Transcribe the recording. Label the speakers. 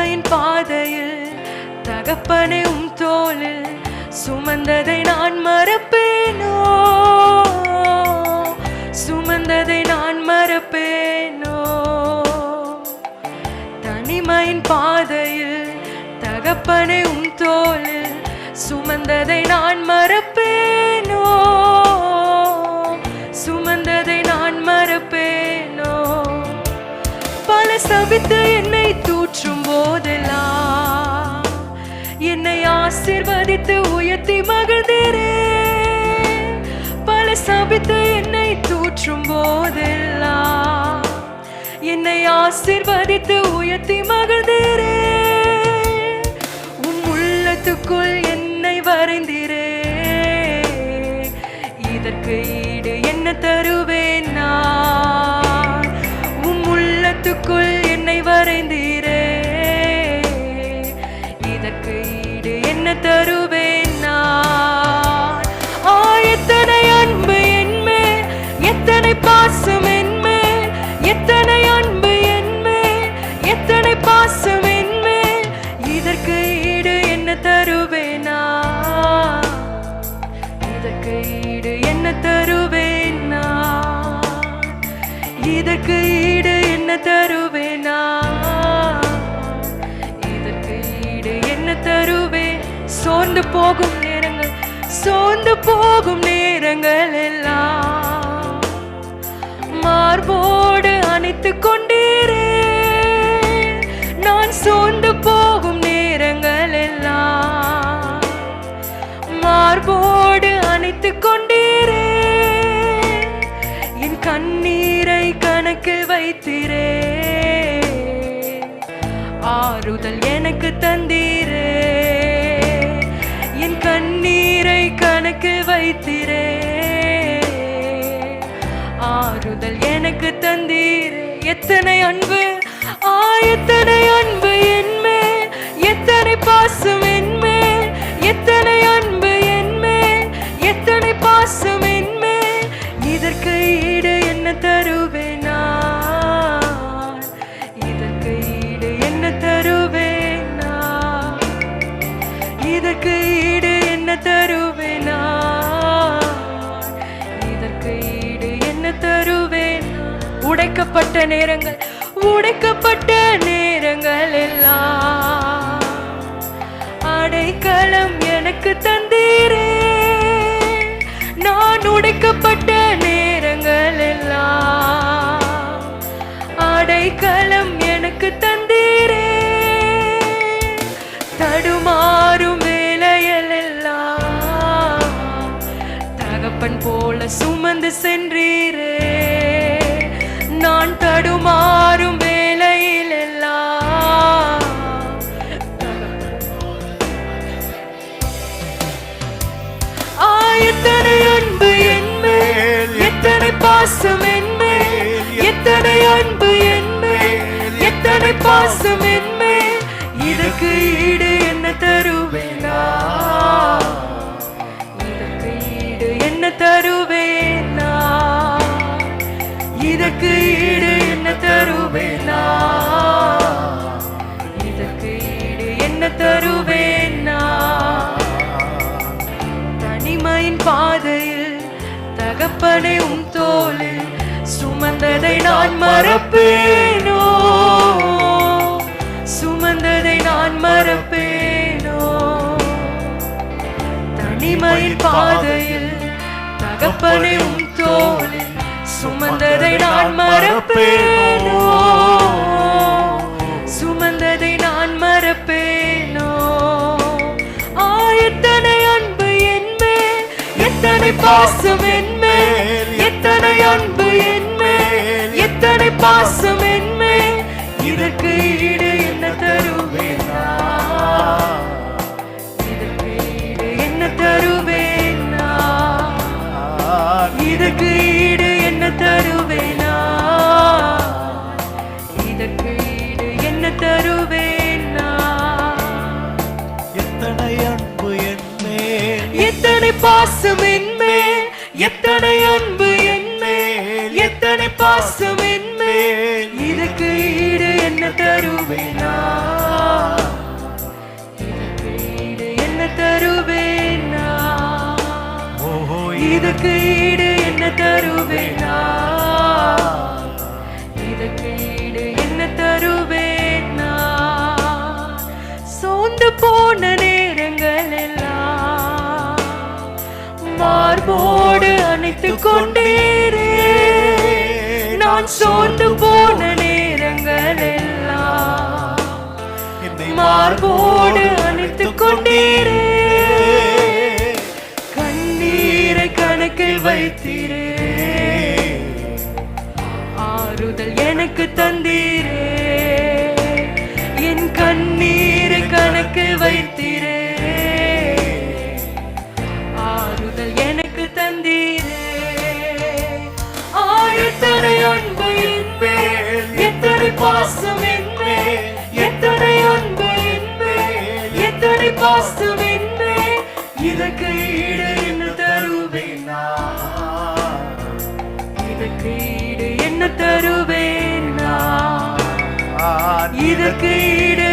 Speaker 1: தனிமையின் பாதையில் தகப்பனை தோளில் சுமந்ததை நான் மறப்பேனோ, சுமந்ததை நான் மறப்பேனோ. தனிமையின் பாதையில் தகப்பனை தோளில் சுமந்ததை நான் மறப்பேனோ, சுமந்ததை நான் மறப்பேனோ. பல சபித்து என்னை தூற்றும் போதெல்லாம் என்னை ஆசீர்வதித்து உயர்த்தி மகிழ்ந்தீரே. பல சபித்து என்னை தூற்றும் போதெல்லாம் என்னை ஆசீர்வதித்து உயர்த்தி மகிழ்ந்தீரே. உம் உள்ளத்துக்குள் என்னை வரைந்தீரே, இதற்கு ஈடு என்ன தருவேன் நான். உம் உள்ளத்துக்குள் என்னை வரைந்தீரே, இதற்கு ஈடு என்ன தருவேன் நான். எத்தனை அன்பு என்மேல், எத்தனை பாசம் என்மேல், எத்தனை அன்பு என்மேல், எத்தனை பாசம் என்மேல், இதற்கு ஈடு என்ன தருவேன் நான். இதற்கு ஈடு என்ன தருவேன் நான். இதற்கு ஈடு என்ன தருவேன் நான். இதற்கு ஈடு என்ன தருவேன். சோர்ந்து போகும் நேரங்கள், சோர்ந்து போகும் நேரங்கள் எல்லாம் மார்போடு அணைத்து கொண்டீரே. நான் சோர்ந்து போகும் நேரங்கள் எல்லாம் மார்போடு அணைத்து கொண்டீரே. என் கண்ணீரை கணக்கில் வைத்தீரே, ஆறுதல் எனக்கு தந்தீரே. என் கண்ணீரை கணக்கில் வைத்தீரே, ஆறுதல் எனக்கு தந்தீரே. எத்தனை அன்பு, எத்தனை அன்பு என்மேல், எத்தனை பாசம் என்மேல், எத்தனை அன்பு என்மேல், எத்தனை பாசம் என்மேல், இதற்கு ஈடு என்ன தருவேன் நான். இதற்கு ஈடு என்ன தருவேன் நான். இதற்கு ஈடு என்ன தருவேன் நான். இதற்கு ஈடு என்ன தருவேன். உடைக்கப்பட்ட நேரங்கள், உடைக்கப்பட்ட நேரங்கள் எல்லாம் அடைக்கலம் எனக்கு தந்தீரே. நான் உடைக்கப்பட்ட நேரங்கள் எல்லாம் அடைக்கலம் எனக்கு தந்தீரே. தடுமாறும் வேளையில் எல்லாம் தகப்பன் போல சுமந்து சென்றீரே. நான் தடுமாறும் வேளையில் எல்லாம் எத்தனை அன்பு என்மேல், எத்தனை பாசம் என்மேல், எத்தனை அன்பு என்மேல், எத்தனை பாசம் என்மேல், இதற்கு ஈடு என்ன தருவேன் நான். இதற்கு ஈடு என்ன தருவேன் நான். இதற்கு ஈடு என்ன தருவேன் நான். இதற்கு ஈடு என்ன தருவேன் நான். தனிமையின் பாதையில் தகப்பனை தோளில் சுமந்ததை நான் மறப்பேனோ, சுமந்ததை நான் மறப்பேனோ. தனிமையின் பாதையில் தகப்பனை தோளில் சுமந்ததை நான் மறப்பேனோ, சுமந்ததை நான் மறப்பேனோ. எத்தனை அன்பு என்மேல், எத்தனை பாசம் என்மேல், எத்தனை அன்பு என்மேல், எத்தனை பாசம் என்மேல், இதற்கு ஈடு என்ன தருவேன் நான். இதற்கு ஈடு என்ன தருவேன் நான். இதற்கு ஈடு என்ன தருவேன் நான். இதற்கு ஈடு என்ன தருவேன் நான்.
Speaker 2: எத்தனை அன்பு என்மேல்,
Speaker 1: எத்தனை பாசம் என்மேல், எத்தனை அன்பு என்மேல், எத்தனை பாசம் என்மேல், இதுக்கு ஈடு என்ன தருவேனா? இதுக்கு ஈடு என்ன தருவேனா? இதுக்கு ஈடு என்ன தருவேனா? சோர்ந்து போன நேரங்கள் எல்லாம் மார்போடு அணைத்துக் கொண்டீரே. நான் சோர்ந்து போன நேரங்கள் எல்லாம் மார்போடு அணைத்துக் கொண்டீரே. கண்ணீரை கணக்கில் வைத்தீரே, ஆறுதல் எனக்கு தந்தீரே. என் கண்ணீரை கணக்கில் வைத்தீரே, ஆறுதல் எனக்கு தந்தீரே. எத்தனை அன்பு என் மேல், எத்தனை பாசம் என் மேல், எத்தனை அன்பு என் மேல், எத்தனை பாசம் என் மேல். இதற்கு ஈடு என்ன தருவேனா? இதற்கு ஈடு என்ன தருவேனா? இதற்கு ஈடு